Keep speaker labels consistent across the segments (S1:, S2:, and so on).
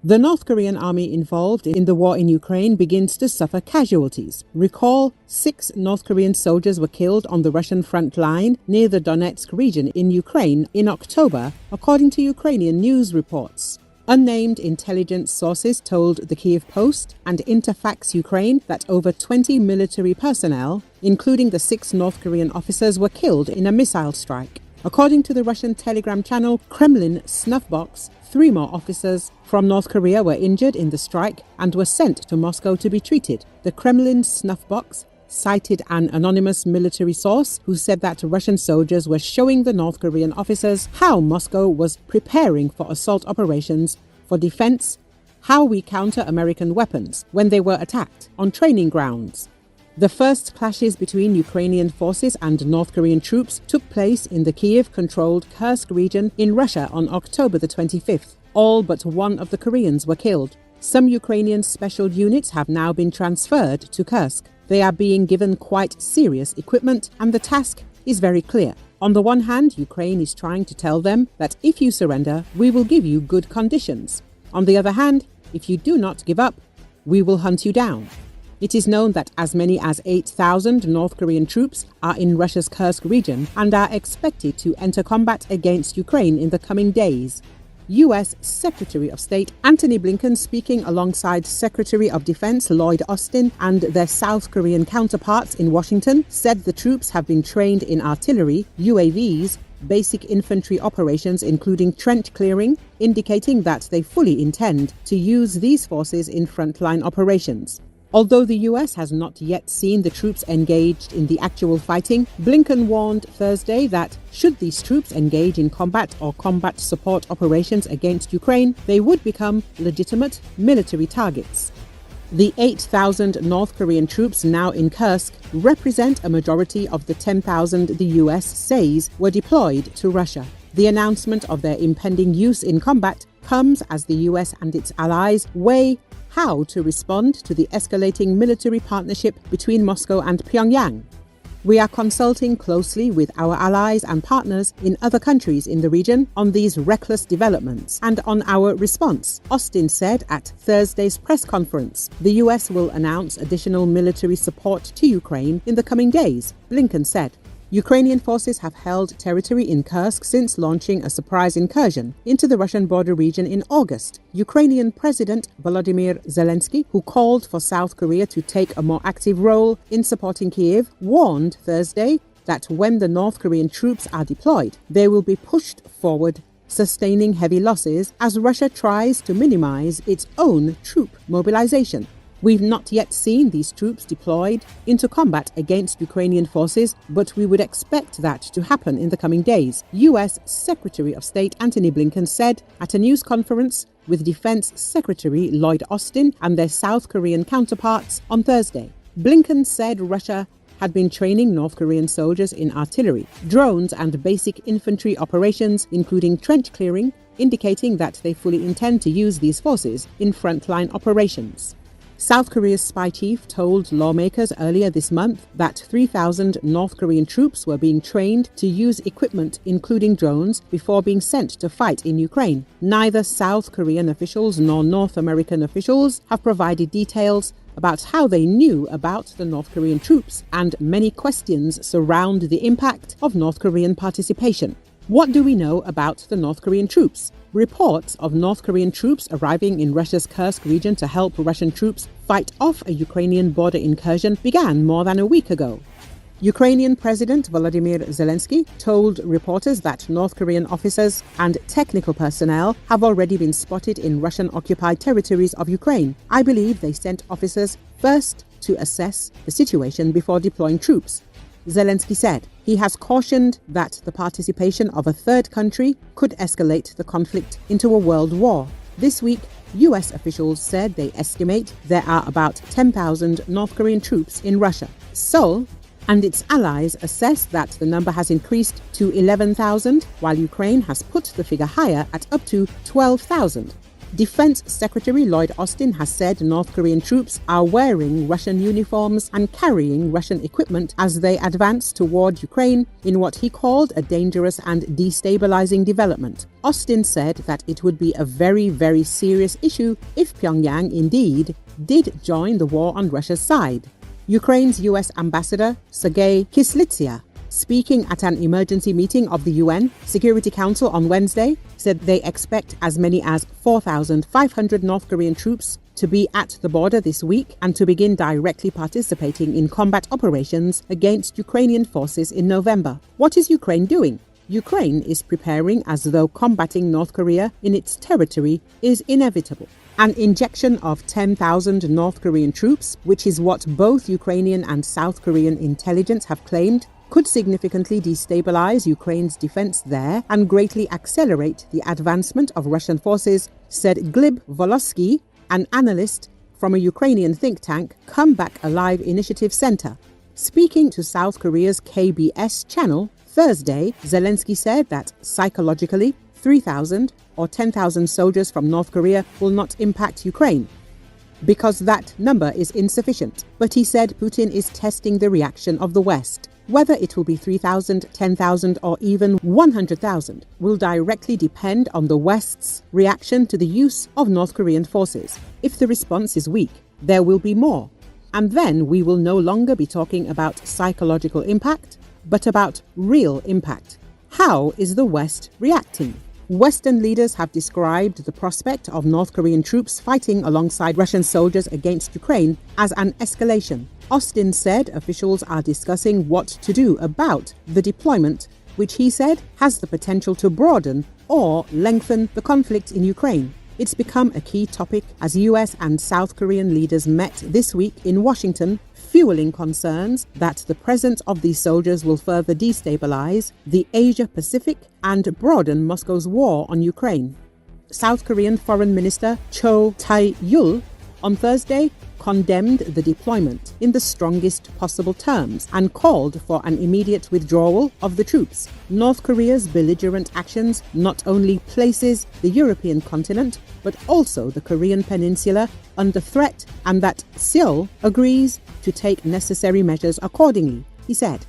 S1: The North Korean army involved in the war in Ukraine begins to suffer casualties. Recall, 6 North Korean soldiers were killed on the Russian front line near the Donetsk region in Ukraine in October, according to Ukrainian news reports. Unnamed intelligence sources told the Kyiv Post and Interfax Ukraine that over 20 military personnel, including the 6 North Korean officers, were killed in a missile strike. According to the Russian Telegram channel Kremlin Snuffbox, 3 more officers from North Korea were injured in the strike and were sent to Moscow to be treated. The Kremlin Snuffbox cited an anonymous military source who said that Russian soldiers were showing the North Korean officers how Moscow was preparing for assault operations for defense, how we counter American weapons when they were attacked on training grounds. The first clashes between Ukrainian forces and North Korean troops took place in the Kyiv-controlled Kursk region in Russia on October the 25th. All but 1 of the Koreans were killed. Some Ukrainian special units have now been transferred to Kursk. They are being given quite serious equipment, and the task is very clear. On the one hand, Ukraine is trying to tell them that if you surrender, we will give you good conditions. On the other hand, if you do not give up, we will hunt you down. It is known that as many as 8,000 North Korean troops are in Russia's Kursk region and are expected to enter combat against Ukraine in the coming days. US Secretary of State Antony Blinken, speaking alongside Secretary of Defense Lloyd and their South Korean counterparts in Washington, said the troops have been trained in artillery, UAVs, basic infantry operations including trench clearing, indicating that they fully intend to use these forces in frontline operations. Although the US has not yet seen the troops engaged in the actual fighting, Blinken warned Thursday that should these troops engage in combat or combat support operations against Ukraine, they would become legitimate military targets. The 8,000 North Korean troops now in Kursk represent a majority of the 10,000 the US says were deployed to Russia. The announcement of their impending use in combat comes as the US and its allies weigh how to respond to the escalating military partnership between Moscow and Pyongyang. We are consulting closely with our allies and partners in other countries in the region on these reckless developments and on our response, Austin said at Thursday's press conference. The US will announce additional military support to Ukraine in the coming days, Blinken said. Ukrainian forces have held territory in Kursk since launching a surprise incursion into the Russian border region in August. Ukrainian President Volodymyr Zelensky, who called for South Korea to take a more active role in supporting Kyiv, warned Thursday that when the North Korean troops are deployed, they will be pushed forward, sustaining heavy losses as Russia tries to minimize its own troop mobilization. We've not yet seen these troops deployed into combat against Ukrainian forces, but we would expect that to happen in the coming days, US Secretary of State Antony Blinken said at a news conference with Defense Secretary Lloyd and their South Korean counterparts on Thursday. Blinken said Russia had been training North Korean soldiers in artillery, drones and basic infantry operations, including trench clearing, indicating that they fully intend to use these forces in frontline operations. South Korea's spy chief told lawmakers earlier this month that 3,000 North Korean troops were being trained to use equipment including drones before being sent to fight in Ukraine. Neither South Korean officials nor North American officials have provided details about how they knew about the North Korean troops, and many questions surround the impact of North Korean participation. What do we know about the North Korean troops? Reports of North Korean troops arriving in Russia's Kursk region to help Russian troops fight off a Ukrainian border incursion began more than a week ago. Ukrainian President Volodymyr Zelensky told reporters that North Korean officers and technical personnel have already been spotted in Russian-occupied territories of Ukraine. I believe they sent officers first to assess the situation before deploying troops, Zelensky said. He has cautioned that the participation of a third country could escalate the conflict into a world war. This week, US officials said they estimate there are about 10,000 North Korean troops in Russia. Seoul and its allies assess that the number has increased to 11,000, while Ukraine has put the figure higher at up to 12,000. Defense Secretary Lloyd has said North Korean troops are wearing Russian uniforms and carrying Russian equipment as they advance toward Ukraine in what he called a dangerous and destabilizing development. Austin said that it would be a very, very serious issue if Pyongyang indeed did join the war on Russia's side. Ukraine's US Ambassador Sergei Kislitsia, speaking at an emergency meeting of the UN Security Council on Wednesday, said they expect as many as 4,500 North Korean troops to be at the border this week and to begin directly participating in combat operations against Ukrainian forces in November. What is Ukraine doing? Ukraine is preparing as though combating North Korea in its territory is inevitable. An injection of 10,000 North Korean troops, which is what both Ukrainian and South Korean intelligence have claimed, could significantly destabilize Ukraine's defense there and greatly accelerate the advancement of Russian forces, said Gleb Volosky, an analyst from a Ukrainian think tank, Come Back Alive Initiative Center. Speaking to South Korea's KBS channel Thursday, Zelensky said that psychologically 3,000 or 10,000 soldiers from North Korea will not impact Ukraine, because that number is insufficient. But he said Putin is testing the reaction of the West. Whether it will be 3,000, 10,000 or even 100,000 will directly depend on the West's reaction to the use of North Korean forces. If the response is weak, there will be more. And then we will no longer be talking about psychological impact, but about real impact. How is the West reacting? Western leaders have described the prospect of North Korean troops fighting alongside Russian soldiers against Ukraine as an escalation. Austin said officials are discussing what to do about the deployment, which he said has the potential to broaden or lengthen the conflict in Ukraine. It's become a key topic as US and South Korean leaders met this week in Washington, fueling concerns that the presence of these soldiers will further destabilize the Asia-Pacific and broaden Moscow's war on Ukraine. South Korean Foreign Minister Cho Tae-yul on Thursday condemned the deployment in the strongest possible terms and called for an immediate withdrawal of the troops. North Korea's belligerent actions not only places the European continent, but also the Korean peninsula under threat, and that Seoul agrees to take necessary measures accordingly, he said.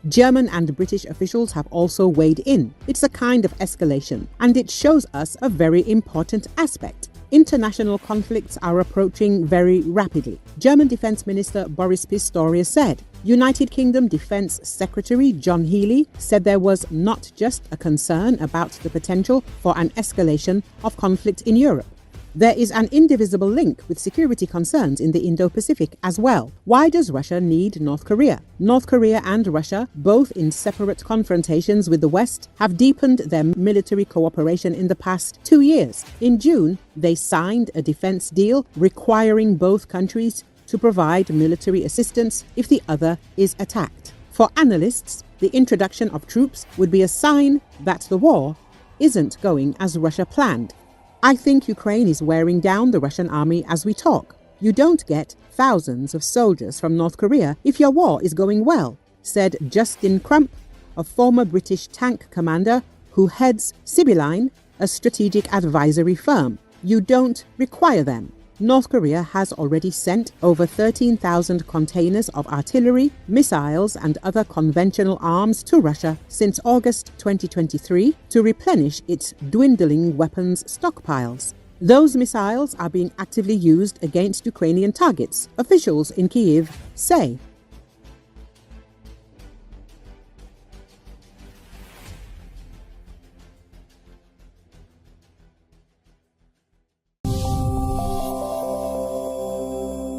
S1: German and British officials have also weighed in. It's a kind of escalation, and it shows us a very important aspect. International conflicts are approaching very rapidly. German Defense Minister Boris Pistorius said. United Kingdom Defense Secretary John Healey said there was not just a concern about the potential for an escalation of conflict in Europe. There is an indivisible link with security concerns in the Indo-Pacific as well. Why does Russia need North Korea? North Korea and Russia, both in separate confrontations with the West, have deepened their military cooperation in the past 2 years. In June, they signed a defense deal requiring both countries to provide military assistance if the other is attacked. For analysts, the introduction of troops would be a sign that the war isn't going as Russia planned. I think Ukraine is wearing down the Russian army as we talk. You don't get thousands of soldiers from North Korea if your war is going well, said Justin Crump, a former British tank commander who heads Sibylline, a strategic advisory firm. You don't require them. North Korea has already sent over 13,000 containers of artillery, missiles and other conventional arms to Russia since August 2023 to replenish its dwindling weapons stockpiles. Those missiles are being actively used against Ukrainian targets, officials in Kyiv say.